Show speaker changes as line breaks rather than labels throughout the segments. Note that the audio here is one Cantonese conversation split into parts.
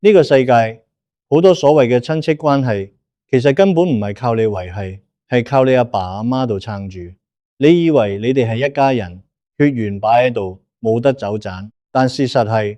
呢個世界好多所謂嘅親戚關係，其實根本唔係靠你維繫，係靠你阿爸阿媽度撐住。你以為你哋係一家人，血緣擺喺度，冇得走盞，但事實係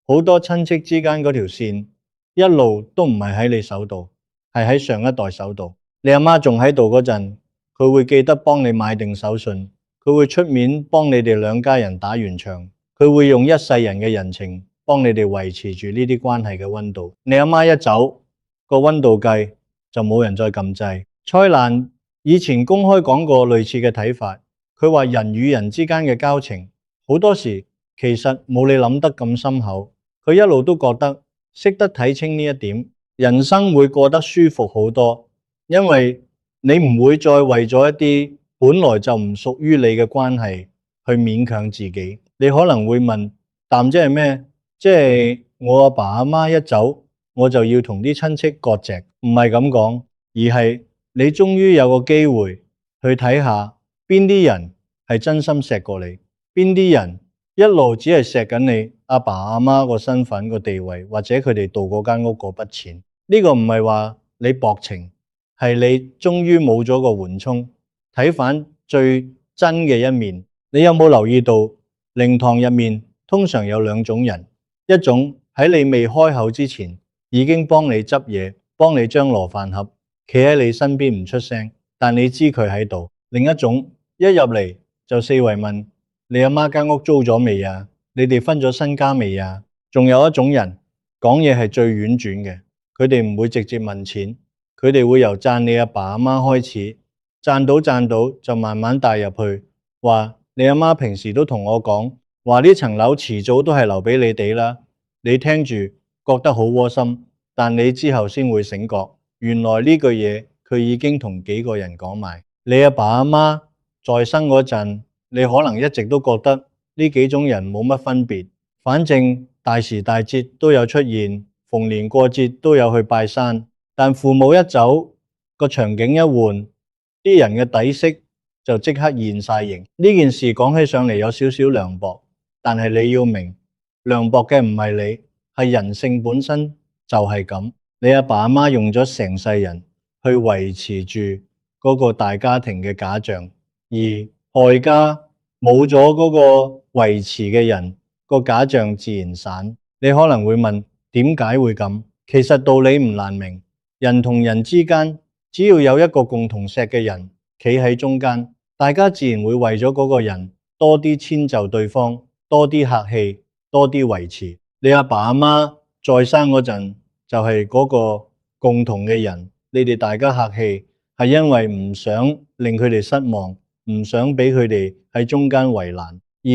好多親戚之間嗰條線一路都唔係喺你手度，係喺上一代手度。你阿媽仲喺度嗰陣，佢會記得幫你買定手信，佢會出面幫你哋兩家人打完場，佢會用一世人嘅人情幫你哋維持住呢啲關係嘅溫度。你阿媽一走，個溫度計就冇人再撳掣。蔡瀾以前公開講過類似嘅睇法，佢話人與人之間嘅交情好多時其實冇你諗得咁深厚。佢一路都覺得識得睇清呢一點，人生會過得舒服好多，因為你唔會再為咗一啲本來就唔屬於你嘅關係去勉強自己。你可能會問，淡即係咩？即係我阿爸阿媽一走，我就要同啲親戚割席？唔係咁講，而係你終於有個機會去睇下邊啲人係真心錫過你，邊啲人一路只係錫緊你阿爸阿媽個身份個地位，或者佢哋度嗰間屋嗰筆錢。呢個唔係話你薄情，係你終於冇咗個緩衝，睇返最真嘅一面。你有冇留意到靈堂入面通常有兩種人，一種喺你未開口之前已經幫你執嘢，幫你將羅飯盒，企喺你身邊唔出聲，但你知佢喺度；另一種一入嚟就四圍問你阿媽間屋租咗未啊？你哋分咗身家未啊？仲有一種人講嘢係最婉轉嘅，佢哋唔會直接問錢，佢哋會由讚你阿爸阿媽開始，讚到就慢慢帶入去，話你阿媽平時都同我講，話呢層樓遲早都係留俾你哋啦。你聽住覺得好窩心，但你之後先會醒覺，原來呢句嘢佢已經同幾個人講埋。你阿爸阿媽在生嗰陣，你可能一直都覺得呢幾種人冇乜分別，反正大時大節都有出現，逢年過節都有去拜山。但父母一走，個場景一換，啲人嘅底色就即刻現晒形。呢件事講起上嚟有少少涼薄，但係你要明，涼薄嘅唔係你，係人性本身就係咁。你阿爸阿媽用咗成世人去維持住嗰個大家庭嘅假象，而外家冇咗嗰個維持嘅人，個假象自然散。你可能會問，點解會咁？其實道理唔難明，人同人之間只要有一個共同錫嘅人企喺中間，大家自然會為咗嗰個人多啲遷就對方，多啲客氣，多啲維持。你阿爸阿媽在生嗰陣就係嗰個共同嘅人，你哋大家客氣係因為唔想令佢哋失望，唔想俾佢哋喺中間為難。而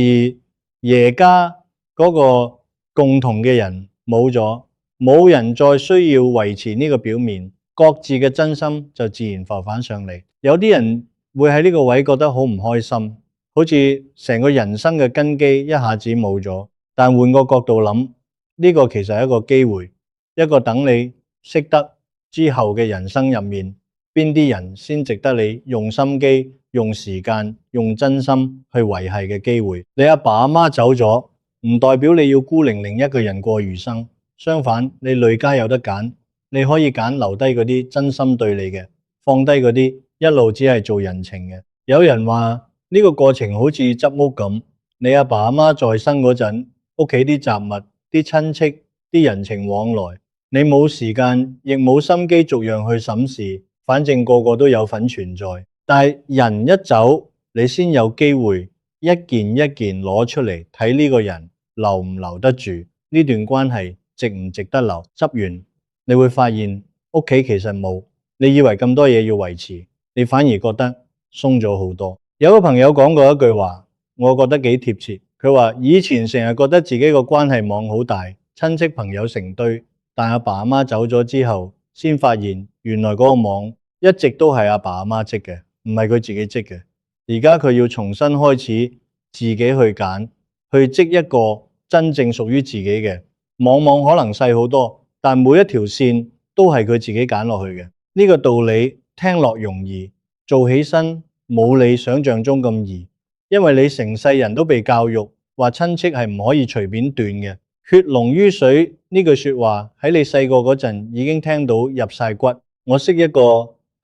爺家嗰個共同嘅人冇咗，冇人再需要維持呢個表面，各自嘅真心就自然浮返上嚟。有啲人會喺呢個位覺得好唔開心，好似成個人生嘅根基一下子冇咗。但換個角度諗，呢個其實係一個機會，一個等你識得之後嘅人生入面，邊啲人先值得你用心機、用時間、用真心去維繫嘅機會。你阿爸阿媽走咗，唔代表你要孤零零一個人過餘生，相反，你累家有得揀，你可以揀留低嗰啲真心對你嘅，放低嗰啲一路只係做人情嘅。有人話呢個過程好似執屋咁，你阿爸阿媽在生嗰陣，屋企啲雜物、啲親戚、啲人情往來，你冇時間亦冇心機逐樣去審視，反正個個都有份存在。但係人一走，你先有機會一件一件攞出嚟睇，呢個人留唔留得住，呢段關係值唔值得留。執完你會發現屋企其實冇，你以為咁多嘢要維持，你反而覺得鬆咗好多。有個朋友講過一句話，我覺得幾貼切。佢話以前成日覺得自己個關係網好大，親戚朋友成堆，但阿爸阿媽走咗之後，先發現原來嗰個網一直都係阿爸阿媽織嘅，唔係佢自己織嘅。而家佢要重新開始自己去揀，去織一個真正屬於自己嘅網。網可能細好多，但每一條線都係佢自己揀落去嘅。呢個道理聽落容易，做起身冇你想象中咁易。因為你成世人都被教育話親戚係唔可以隨便斷嘅，血濃於水呢句說話喺你細個嗰陣已經聽到入晒骨。我識一個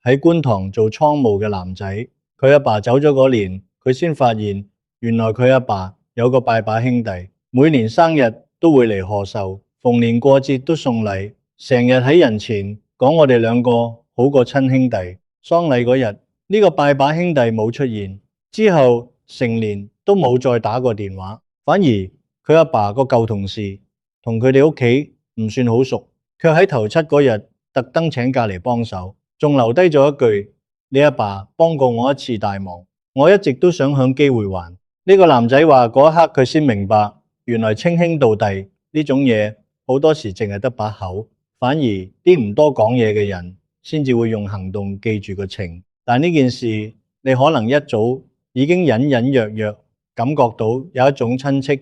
喺觀塘做倉務嘅男仔，佢阿爸走咗嗰年，佢先發現原來佢阿爸有個拜把兄弟，每年生日都會嚟賀壽，逢年過節都送禮，成日喺人前講我哋兩個好過親兄弟。喪禮嗰日，呢個拜把兄弟冇出現，之後成年都冇再打過電話，反而佢阿爸個舊同事同佢哋屋企唔算好熟，卻喺頭七嗰日特登請假嚟幫手，仲留低咗一句：你阿爸幫過我一次大忙，我一直都想響機會還。呢個男仔話嗰一刻佢先明白，原來稱兄道弟呢種嘢好多時淨係得把口，反而啲唔多講嘢嘅人先至會用行動記住個情。但呢件事你可能一早已經隱隱約約感覺到有一種親戚，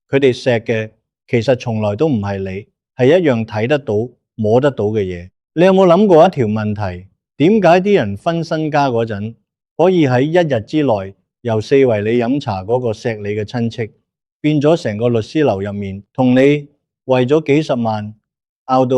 佢哋錫嘅其實從來都唔係你，係一樣睇得到摸得到嘅嘢。你有冇諗過一條問題？點解啲人分身家嗰陣可以喺一日之內由四圍你飲茶嗰個錫你嘅親戚，變咗成個律師樓入面同你為咗幾十萬拗到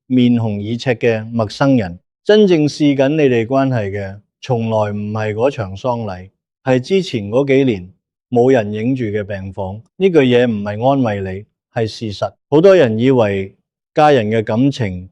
面紅耳赤嘅陌生人？真正試緊你哋關係嘅，從來唔係嗰場喪禮，係之前嗰幾年冇人影住嘅病房。呢句嘢唔係安慰你，係事實。好多人以為家人嘅感情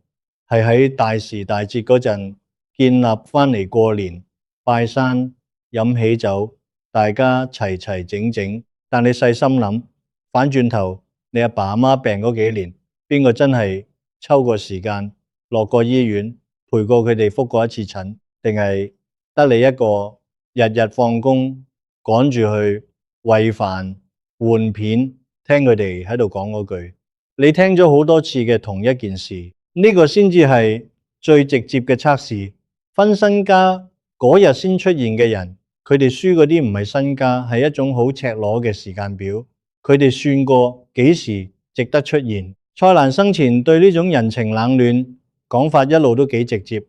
係喺大時大節嗰陣建立返嚟，過年拜山飲喜酒，大家齊齊整整。但你細心諗，反轉頭你阿爸阿媽病嗰幾年，邊個真係抽個時間落過醫院陪過佢哋覆過一次診？定係得你一個日日放工趕住去餵飯換片，聽佢哋喺度講嗰句，你聽咗好多次嘅同一件事，呢個先至係最直接嘅測試。分身家嗰日先出現嘅人，佢哋輸嗰啲唔係身家，係一種好赤裸嘅時間表。佢哋算過幾時值得出現。蔡瀾生前對呢種人情冷暖講法一路都幾直接。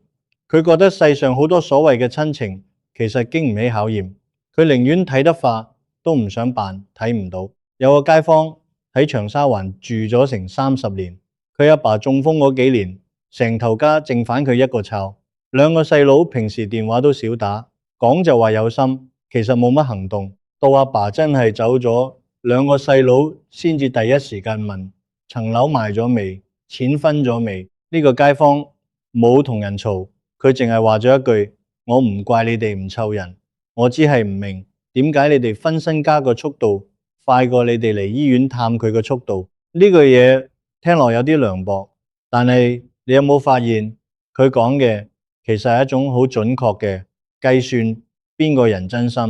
佢覺得世上好多所謂嘅親情，其實經唔起考驗。佢寧願睇得化，都唔想扮睇唔到。有個街坊喺長沙灣住咗成30年，佢阿爸中風嗰幾年，成頭家剩返佢一個湊。兩個細佬平時電話都少打，講就話有心，其實冇乜行動。到阿爸真係走咗，兩個細佬先至第一時間問層樓賣咗未，錢分咗未。呢個街坊冇同人嘈，佢淨係話咗一句：我唔怪你哋唔湊人，我只係唔明點解你哋分身家個速度快過你哋嚟醫院探佢個速度。呢句嘢聽落有啲涼薄，但係你有冇發現佢講嘅其實係一種好準確嘅計算，邊個人真心，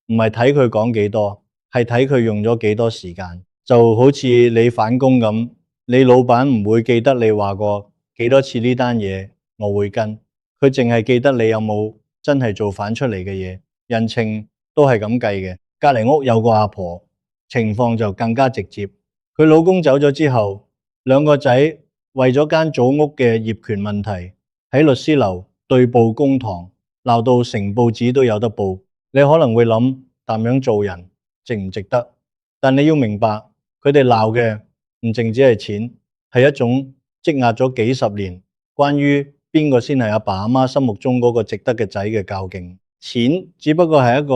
唔係睇佢講幾多，係睇佢用咗幾多時間。就好似你返工咁，你老闆唔會記得你話過幾多次呢單嘢我會跟，佢淨係記得你有冇真係做返出嚟嘅嘢。人情都係咁計嘅。隔籬屋有個阿婆，情況就更加直接。佢老公走咗之後，兩個仔為咗間祖屋嘅業權問題喺律師樓對簿公堂，鬧到成報紙都有得報。你可能會諗，咁樣做人值唔值得？但你要明白，佢哋鬧嘅唔淨止係錢，係一種積壓咗幾十年關於邊個先係阿爸阿媽心目中嗰個值得嘅仔嘅較勁。錢只不過係一個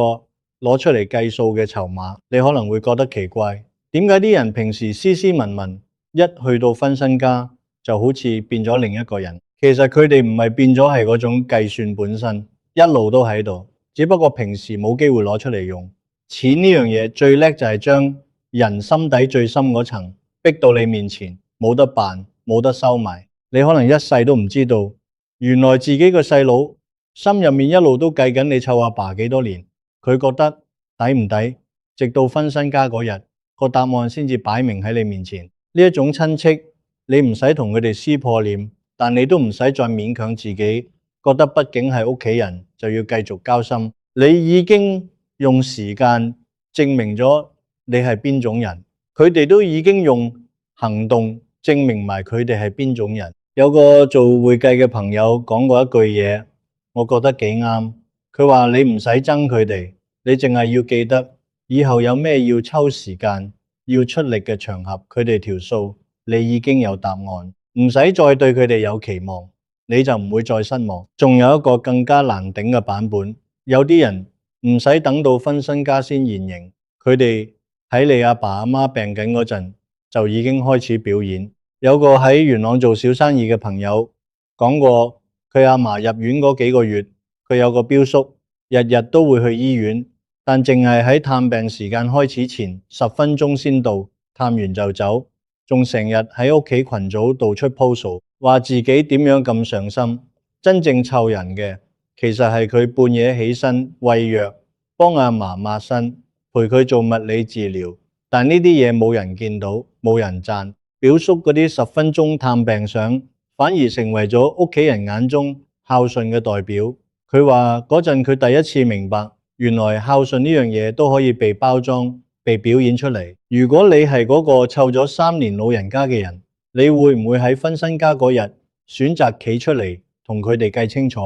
攞出嚟計數嘅籌碼。你可能會覺得奇怪，點解啲人平時斯斯文文，一去到分身家就好似變咗另一個人？其實佢哋唔係變咗，係嗰種計算本身一路都喺度，只不過平時冇機會攞出嚟用。錢呢樣嘢最叻就係將人心底最深嗰層逼到你面前，冇得扮，冇得收埋。你可能一世都唔知道，原來自己個細佬心入面一路都計緊你湊阿爸幾多年。佢覺得抵唔抵，直到分身家嗰日，個答案先至擺明喺你面前。呢一種親戚，你唔使同佢哋撕破臉，但你都唔使再勉強自己，覺得畢竟係屋企人就要繼續交心。你已經用時間證明咗你係邊種人，佢哋都已經用行動證明埋佢哋係邊種人。有個做會計嘅朋友講過一句嘢，我覺得幾啱。佢話你唔使憎佢哋，你淨係要記得以後有咩要抽時間要出力嘅場合，佢哋條數你已經有答案，唔使再對佢哋有期望，你就唔會再失望。仲有一個更加難頂嘅版本，有啲人唔使等到分身家先現形，佢哋喺你阿爸阿媽病緊嗰陣就已經開始表演。有個喺元朗做小生意嘅朋友講過，佢阿嫲入院嗰幾個月，佢有個表叔日日都會去醫院，但淨係喺探病時間開始前10分鐘先到，探完就走，仲成日喺屋企群組度出 post， 話自己點樣咁上心。真正湊人嘅其實係佢半夜起身餵藥，幫阿嫲抹身，陪佢做物理治療。但呢啲嘢冇人見到，冇人讚。表叔嗰啲10分鐘探病相，反而成為咗屋企人眼中孝順嘅代表。佢話嗰陣佢第一次明白，原來孝順呢樣嘢都可以被包裝、被表演出嚟。如果你係嗰個湊咗3年老人家嘅人，你會唔會喺分身家嗰日選擇企出嚟同佢哋計清楚，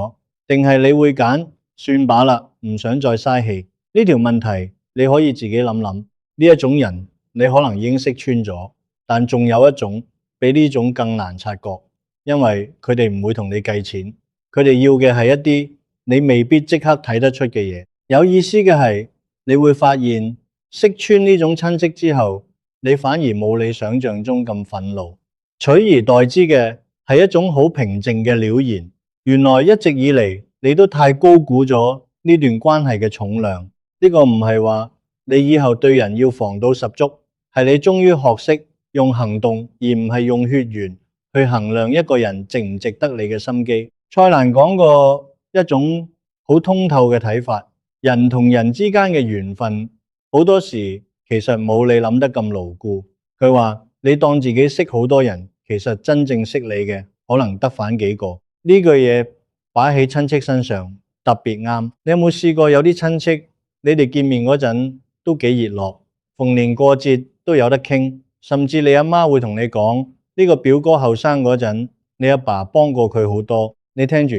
定係你會揀算罷啦，唔想再嘥氣？呢條問題你可以自己諗諗。呢一種人你可能已經識穿咗，但仲有一種比呢種更難察覺，因為佢哋唔會同你計錢，佢哋要嘅係一啲你未必即刻睇得出嘅嘢。有意思嘅係，你會發現識穿呢種親戚之後，你反而冇你想象中咁憤怒，取而代之嘅係一種好平靜嘅了然。原來一直以嚟你都太高估咗呢段關係嘅重量。呢個唔係話你以後對人要防到十足，係你終於學識用行動而唔係用血緣去衡量一個人值唔值得你嘅心機。蔡瀾講過一種好通透嘅睇法，人同人之間嘅緣分好多時其實冇你諗得咁牢固。佢話你當自己識好多人，其實真正識你嘅可能得返幾個。呢句嘢擺喺親戚身上特別啱。你有冇試過有啲親戚，你哋見面嗰陣都幾熱絡，逢年過節都有得傾，甚至你阿媽會同你講呢個表哥後生嗰陣，你阿爸幫過佢好多。你聽住，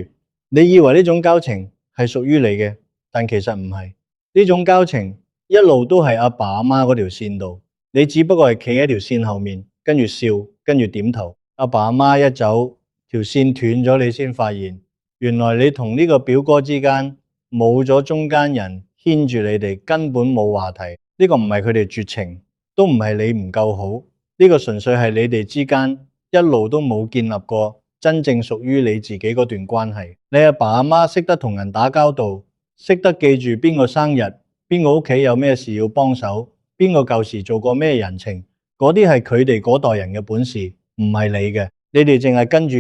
你以為呢種交情係屬於你嘅，但其實唔係。呢種交情一路都係阿爸阿媽嗰條線度，你只不過係企喺條線後面，跟住笑，跟住點頭。阿爸阿媽一走，條線斷咗，你先發現原來你同呢個表哥之間冇咗中間人牽住你哋，根本冇話題。呢個唔係佢哋絕情，都唔係你唔夠好，呢個純粹係你哋之間一路都冇建立過真正屬於你自己嗰段關係。你阿爸阿媽識得同人打交道，識得記住邊個生日，邊個屋企有咩事要幫手，邊個舊時做過咩人情，嗰啲係佢哋嗰代人嘅本事，唔係你嘅。你哋淨係跟住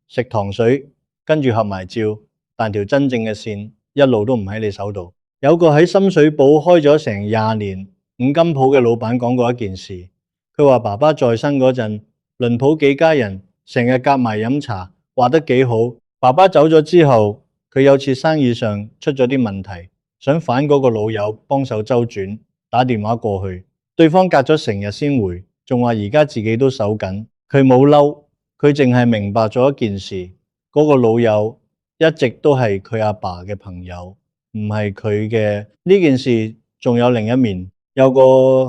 食糖水，跟住合埋照，但條真正嘅線一路都唔喺你手度。有個喺深水埗開咗成20年五金鋪嘅老闆講過一件事，佢話爸爸在生嗰陣，鄰鋪幾家人成日夾埋飲茶，話得幾好。爸爸走咗之後，佢有次生意上出咗啲問題，想反嗰個老友幫手周轉，打電話過去，對方隔咗成日先回，仲話而家自己都手緊。佢冇嬲，佢淨係明白咗一件事，嗰個老友一直都係佢阿爸嘅朋友，唔係佢嘅。呢件事仲有另一面，有個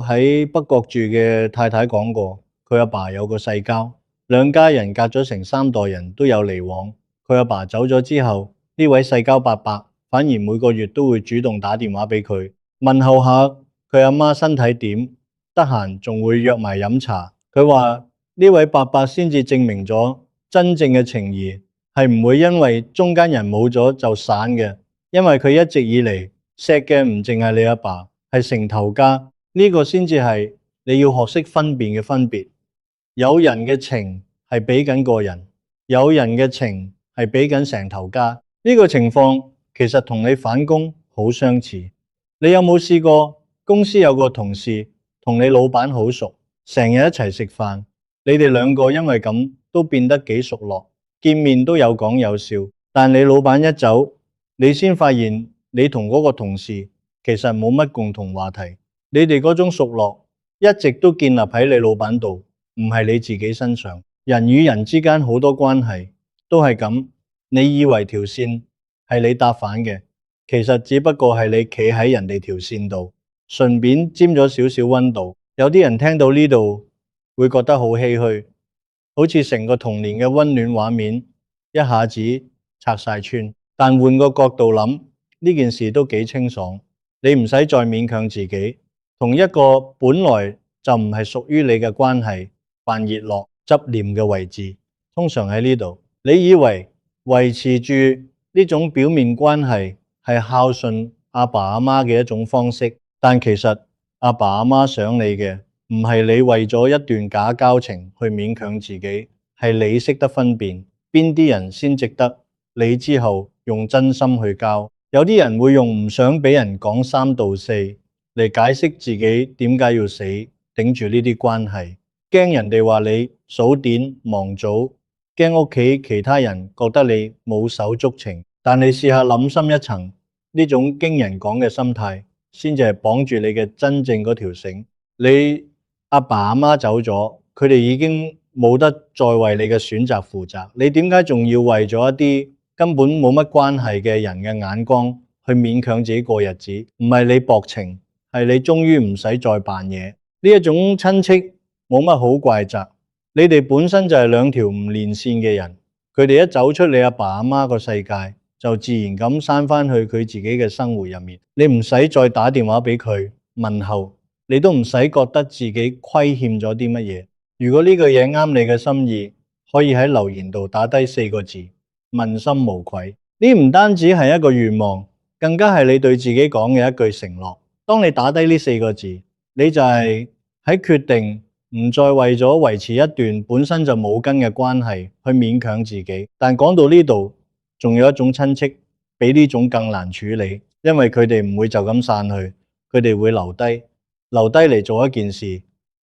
喺北角住嘅太太講過，佢阿爸有個世交，兩家人隔咗成3代人都有嚟往。佢阿爸走咗之後，呢位世交伯伯反而每個月都會主動打電話俾佢，問候下佢阿媽身體點，得閒仲會約埋飲茶。佢話呢位伯伯先至證明咗真正嘅情誼係唔會因為中間人冇咗就散嘅，因為佢一直以嚟錫嘅唔淨係你阿爸，係成頭家。呢個先至係你要學識分辨嘅分別。有人嘅情係俾緊個人，有人嘅情係俾緊成頭家。呢個情況其實同你返工好相似。你有冇試過公司有個同事同你老闆好熟，成日一齊食飯，你哋兩個因為咁都變得幾熟絡，見面都有講有笑。但你老闆一走，你先發現你同嗰個同事其實冇乜共同話題，你哋嗰種熟絡一直都建立喺你老闆度，唔係你自己身上。人與人之間好多關係都係咁，你以為條線係你搭反嘅，其實只不過係你企喺人哋條線度，順便沾咗少少溫度。有啲人聽到呢度會覺得好唏噓，好似成個童年嘅溫暖畫面一下子拆晒穿。但換個角度諗，呢件事都幾清爽，你唔使再勉強自己，同一個本來就唔係屬於你嘅關係犯熱絡執念嘅位置，通常喺呢度。你以為維持住呢種表面關係係孝順阿爸阿媽嘅一種方式，但其實阿爸阿媽想你嘅唔係你為咗一段假交情去勉強自己，係你識得分辨邊啲人先值得你之後用真心去交。有啲人會用唔想俾人講三道四嚟解釋自己點解要死頂住呢啲關係，驚人哋話你數典忘祖，驚屋企其他人覺得你冇手足情。但你試下諗深一層，呢種驚人講嘅心態先至係綁住你嘅真正嗰條繩。你阿爸阿媽走咗，佢哋已經冇得再為你嘅選擇負責，你點解仲要為咗一啲根本冇乜關係嘅人嘅眼光去勉強自己過日子？唔係你薄情，係你終於唔使再扮嘢。呢一種親戚冇乜好怪責，你哋本身就係兩條唔連線嘅人，佢哋一走出你阿爸阿媽個世界，就自然咁返返去佢自己嘅生活入面。你唔使再打電話俾佢問候，你都唔使覺得自己虧欠咗啲乜嘢。如果呢個嘢啱你嘅心意，可以喺留言度打低4個字，問心無愧。呢唔單止係一個願望，更加係你對自己講嘅一句承諾。當你打低呢4個字，你就係喺決定唔再為咗維持一段本身就冇根嘅關係去勉強自己。但講到呢度，仲有一種親戚比呢種更難處理，因為佢哋唔會就咁散去，佢哋會留低嚟做一件事，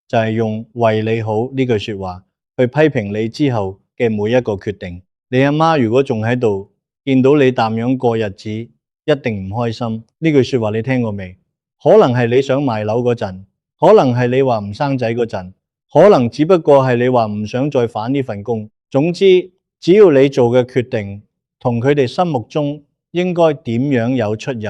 就係用為你好呢句說話去批評你之後嘅每一個決定。你阿媽如果仲喺度，見到你咁樣過日子，一定唔開心。呢句說話你聽過未？可能係你想賣樓嗰陣，可能係你話唔生仔嗰陣，可能只不過係你話唔想再返呢份工。總之，只要你做嘅決定同佢哋心目中應該點樣有出入，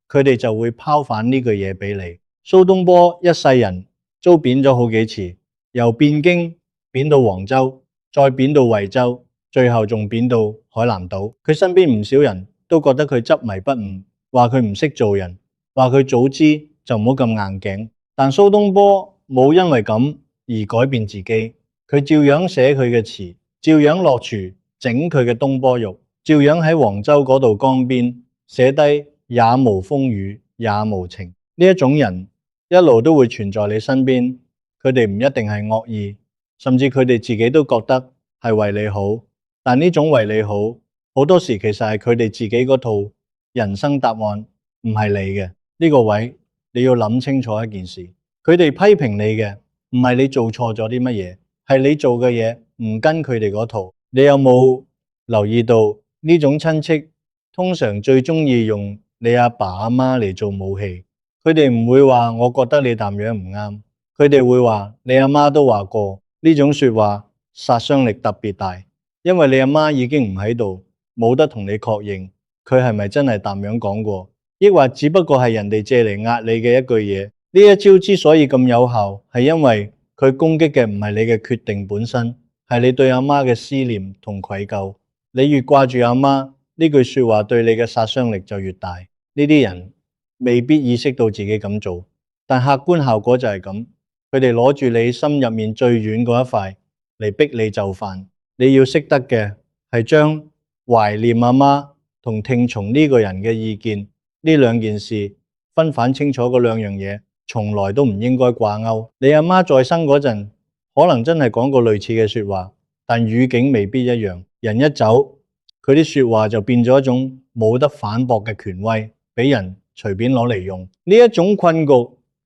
佢哋就會拋返呢句嘢俾你。蘇東坡一世人遭貶咗好幾次，由汴京貶到黃州，再貶到惠州，最後仲貶到海南島。佢身邊唔少人都覺得佢執迷不悟，話佢唔識做人，話佢早知就唔好咁硬頸。但蘇東坡冇因為咁而改變自己，佢照樣寫佢嘅詞，照樣落廚整佢嘅東坡肉，照樣喺黃州嗰度江邊寫低也無風雨也無晴。呢一種人一路都會存在你身邊，佢哋唔一定係惡意，甚至佢哋自己都覺得係為你好。但呢種為你好，好多時其實係佢哋自己嗰套人生答案，唔係你嘅。呢個位你要諗清楚一件事，佢哋批評你嘅唔係你做錯咗啲乜嘢，係你做嘅嘢唔跟佢哋嗰套。你有冇留意到呢種親戚通常最中意用你阿爸阿媽嚟做武器？佢哋唔會話我覺得你咁樣唔啱，佢哋會話你阿媽都話過。呢種說話殺傷力特別大，因為你阿媽已經唔喺度，冇得同你確認佢係咪真係咁樣講過，抑或只不過係人哋借嚟壓你嘅一句嘢。呢一招之所以咁有效，係因為佢攻擊嘅唔係你嘅決定本身，係你對阿媽嘅思念同愧疚。你越掛住阿媽，呢句說話對你嘅殺傷力就越大。呢啲人未必意識到自己咁做，但客觀效果就係咁。佢哋攞住你心入面最軟嗰一塊嚟逼你就範。你要識得嘅係將懷念阿媽同聽從呢個人嘅意見呢兩件事分返清楚。嗰兩樣嘢從來都唔應該掛鈎。你阿媽在生嗰陣可能真係講過類似嘅說話，但語境未必一樣。人一走，佢啲說話就變咗一種冇得反駁嘅權威，俾人隨便攞嚟用。呢一種困局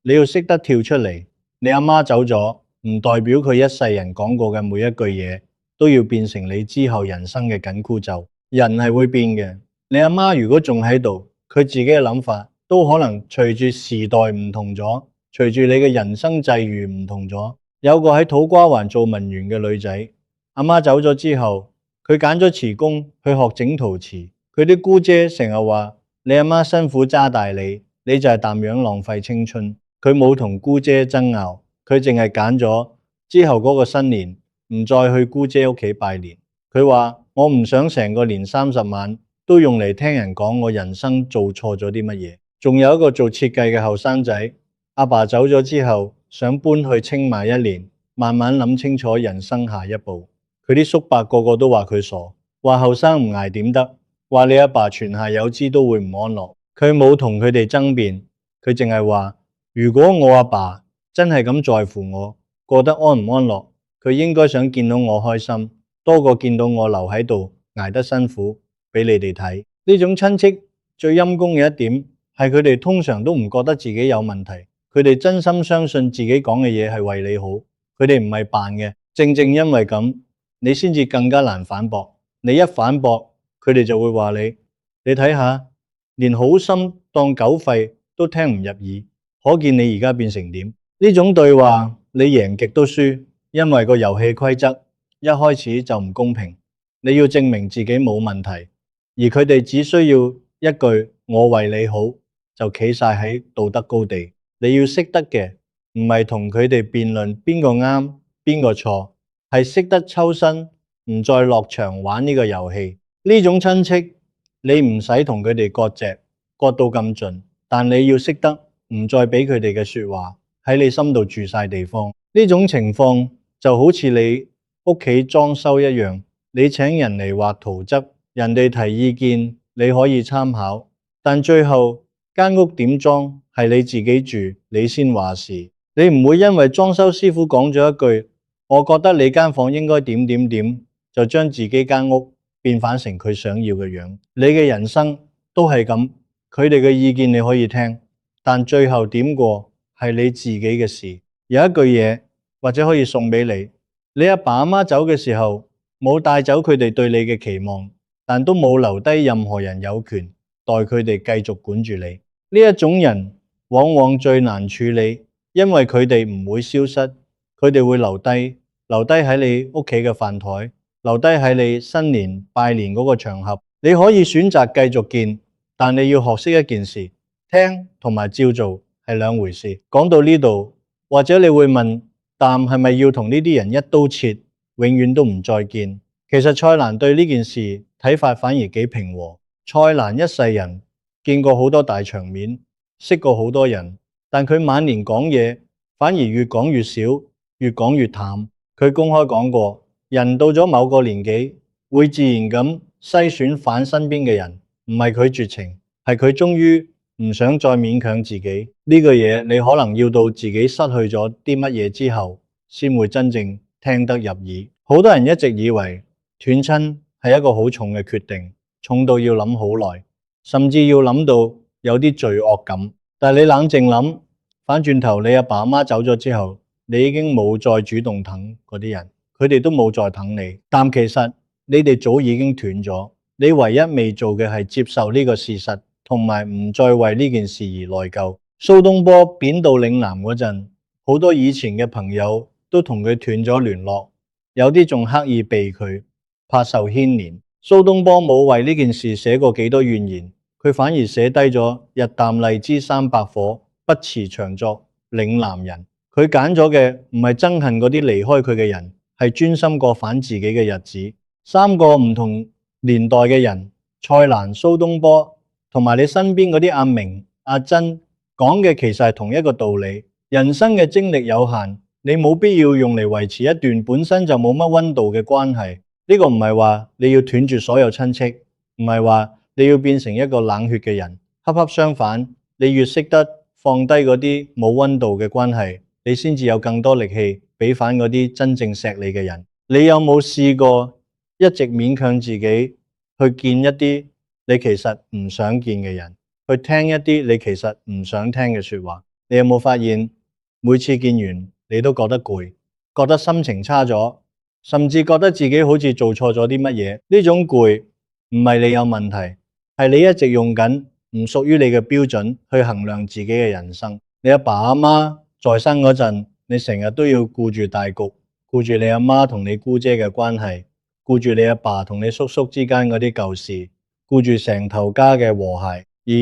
你要識得跳出嚟。你阿媽走咗，唔代表佢一世人講過嘅每一句嘢都要變成你之後人生嘅緊箍咒。人係會變嘅。你阿媽如果仲喺度，佢自己嘅諗法都可能隨住時代唔同咗，隨住你嘅人生際遇唔同咗。有個喺土瓜灣做文員嘅女仔，阿媽走咗之後，佢揀咗辭工去學整陶瓷。佢啲姑姐成日話你阿媽辛苦揸大你就係咁樣浪費青春。佢冇同姑姐爭拗，佢淨係揀咗之後嗰個新年唔再去姑姐屋企拜年。佢話我唔想成個年30晚都用嚟聽人講我人生做錯咗啲乜嘢。仲有一個做設計嘅後生仔，阿爸走咗之後想搬去清邁1年，慢慢諗清楚人生下一步。佢啲叔伯個個都話佢傻，話後生唔捱點得，話你阿爸泉下有知都會唔安樂。佢冇同佢哋爭辯，佢淨係話如果我阿爸真係咁在乎我過得安唔安樂，佢應該想見到我開心，多過見到我留喺度捱得辛苦俾你哋睇。呢種親戚最陰功嘅一點係佢哋通常都唔覺得自己有問題，佢哋真心相信自己講嘅嘢係為你好，佢哋唔係扮嘅。正正因為咁，你先至更加難反駁。你一反駁，佢哋就會話你睇下，連好心當狗吠都聽唔入耳，可見你而家變成點？呢種對話你贏極都輸，因為個遊戲規則一開始就唔公平。你要證明自己冇問題，而佢哋只需要一句我為你好就企晒喺道德高地。你要識得嘅唔係同佢哋辯論邊個啱邊個錯，係識得抽身，唔再落場玩呢個遊戲。呢種親戚你唔使同佢哋割席，割到咁盡，但你要識得唔再俾佢哋嘅說話喺你心度住晒地方。呢種情況就好似你屋企裝修一樣，你請人嚟畫圖則，人哋提意見你可以參考，但最後間屋點裝係你自己住，你先話事。你唔會因為裝修師傅講咗一句我覺得你間房應該點點點，就將自己間屋變反成佢想要嘅樣。你嘅人生都係咁，佢哋嘅意見你可以聽，但最後點過係你自己嘅事。有一句嘢或者可以送俾你，你阿爸阿媽走嘅時候冇帶走佢哋對你嘅期望，但都冇留低任何人有權代佢哋繼續管住你。呢一種人往往最難處理，因為佢哋唔會消失，佢哋會留低喺你屋企嘅飯台，留低喺你新年拜年嗰個場合。你可以選擇繼續見，但你要學識一件事，聽同埋照做係兩回事。講到呢度，或者你會問，但係咪要同呢啲人一刀切，永遠都唔再見？其實蔡瀾對呢件事睇法反而幾平和。蔡瀾一世人見過好多大場面，識過好多人，但佢晚年講嘢反而越講越少，越講越淡。佢公開講過，人到咗某個年紀會自然咁篩選反身邊嘅人，唔係佢絕情，係佢終於唔想再勉強自己。呢個嘢你可能要到自己失去咗啲乜嘢之後，先會真正聽得入耳。好多人一直以為斷親係一個好重嘅決定，重到要諗好耐，甚至要諗到有啲罪惡感。但係你冷靜諗，反轉頭你阿爸阿媽走咗之後，你已經冇再主動疼嗰啲人，佢哋都冇再疼你。但其實你哋早已經斷咗，你唯一未做嘅係接受呢個事實，同埋唔再為呢件事而內疚。蘇東坡貶到嶺南嗰陣，好多以前嘅朋友都同佢斷咗聯絡，有啲仲刻意避佢，怕受牽連。蘇東坡冇為呢件事寫過幾多怨言，佢反而寫低咗日啖荔枝300顆，不辭長作嶺南人。佢揀咗嘅唔係憎恨嗰啲離開佢嘅人，係專心過反自己嘅日子。三個唔同年代嘅人，蔡瀾、蘇東坡同埋你身邊嗰啲阿明、阿珍，講嘅其實係同一個道理。人生嘅精力有限，你冇必要用嚟維持一段本身就冇乜溫度嘅關係。呢個唔係話你要斷絕所有親戚，唔係話你要變成一個冷血嘅人。恰恰相反，你越識得放低嗰啲冇溫度嘅關係，你先至有更多力氣俾返嗰啲真正錫你嘅人。你有冇試過一直勉強自己去見一啲你其實唔想見嘅人，去聽一啲你其實唔想聽嘅說話？你有冇發現每次見完你都覺得攰，覺得心情差咗，甚至覺得自己好似做錯咗啲乜嘢？呢種攰唔係你有問題，係你一直用緊唔屬於你嘅標準去衡量自己嘅人生。你阿爸阿媽在生嗰陣，你成日都要顧住大局，顧住你阿媽同你姑姐嘅關係，顧住你阿爸同你叔叔之間嗰啲舊事，顧住成頭家嘅和諧。而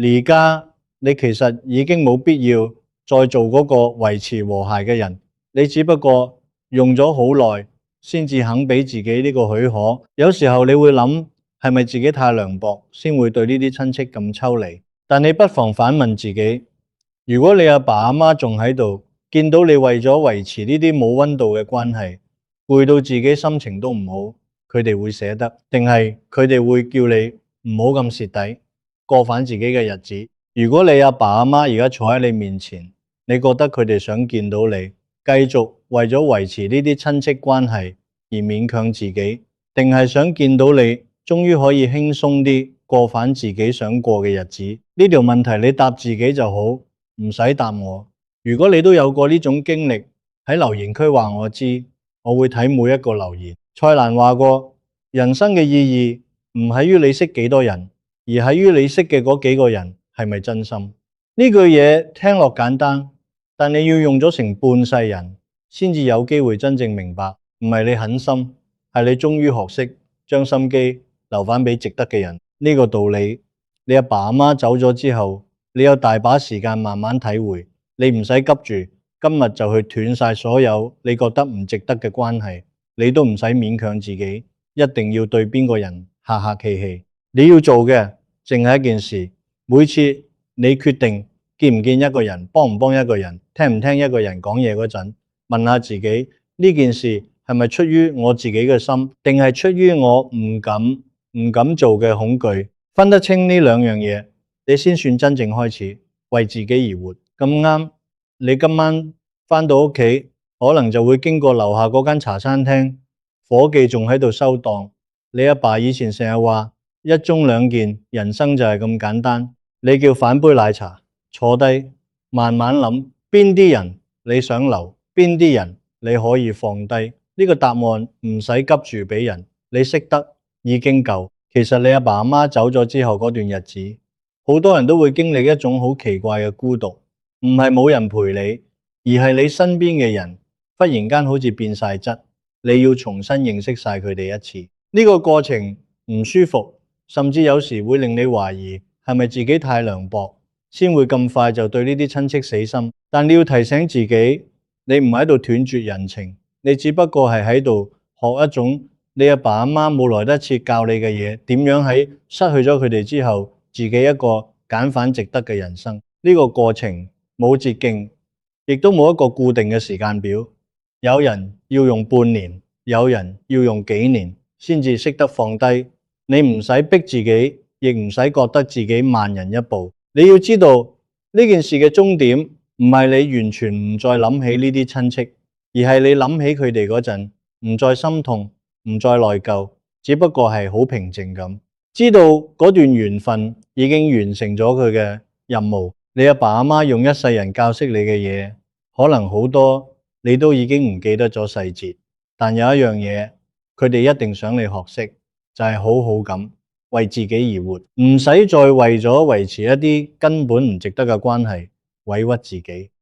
而家你其實已經冇必要再做嗰個維持和諧嘅人，你只不過用咗好耐先至肯俾自己呢個許可。有時候你會諗，係咪自己太涼薄，先會對呢啲親戚咁抽離？但你不妨反問自己，如果你阿爸阿媽仲喺度，見到你為咗維持呢啲冇溫度嘅關係，攰到自己心情都唔好，佢哋會捨得，定係佢哋會叫你唔好咁蝕底，過返自己嘅日子？如果你阿爸阿媽而家坐喺你面前，你覺得佢哋想見到你繼續為咗維持呢啲親戚關係而勉強自己，定係想見到你終於可以輕鬆啲過返自己想過嘅日子？呢條問題你答自己就好，唔使答我。如果你都有過呢種經歷，喺留言區話我知，我會睇每一個留言。蔡瀾話過，人生嘅意義唔喺於你識幾多人，而喺於你識嘅嗰幾個人係咪真心。呢句嘢聽落簡單，但你要用咗成半世人先至有機會真正明白，唔係你狠心，係你終於學識將心機留返俾值得嘅人。呢個道理，你阿爸阿媽走咗之後，你有大把時間慢慢體會。你唔使急住今日就去斷晒所有你覺得唔值得嘅關係，你都唔使勉強自己一定要對邊個人客客氣氣。你要做嘅淨係一件事，每次你決定見唔見一個人，幫唔幫一個人，聽唔聽一個人講嘢嗰陣，問下自己呢件事係咪出於我自己嘅心，定係出於我唔敢做嘅恐懼？分得清呢兩樣嘢，你先算真正開始為自己而活。咁啱，你今晚返到屋企，可能就會經過樓下嗰間茶餐廳，伙計仲喺度收檔。你阿爸以前成日話一盅兩件，人生就係咁簡單。你叫反杯奶茶，坐低慢慢諗，邊啲人你想留，邊啲人你可以放低。呢個答案唔使急住俾人，你識得已經夠。其實你阿爸阿媽走咗之後嗰段日子，好多人都會經歷一種好奇怪嘅孤獨。唔係冇人陪你，而係你身邊嘅人忽然間好似變晒質，你要重新認識晒佢哋一次。呢個過程唔舒服，甚至有時會令你懷疑係咪自己太涼薄，先會咁快就對呢啲親戚死心。但你要提醒自己，你唔係喺度斷絕人情，你只不過係喺度學一種你阿爸阿媽冇來得切教你嘅嘢，點樣喺失去咗佢哋之後，自己一個揀返值得嘅人生。呢個過程冇捷徑，亦都冇一個固定嘅時間表。有人要用半年，有人要用幾年，先至識得放低。你唔使逼自己，亦唔使覺得自己慢人一步。你要知道呢件事嘅終點，唔係你完全唔再諗起呢啲親戚，而係你諗起佢哋嗰陣，唔再心痛，唔再內疚，只不過係好平靜咁，知道嗰段緣分已經完成咗佢嘅任務。你阿爸阿媽用一世人教識你嘅嘢，可能好多你都已經唔記得咗細節，但有一樣嘢，佢哋一定想你學識，就係好好咁為自己而活，唔使再為咗維持一啲根本唔值得嘅關係委屈自己。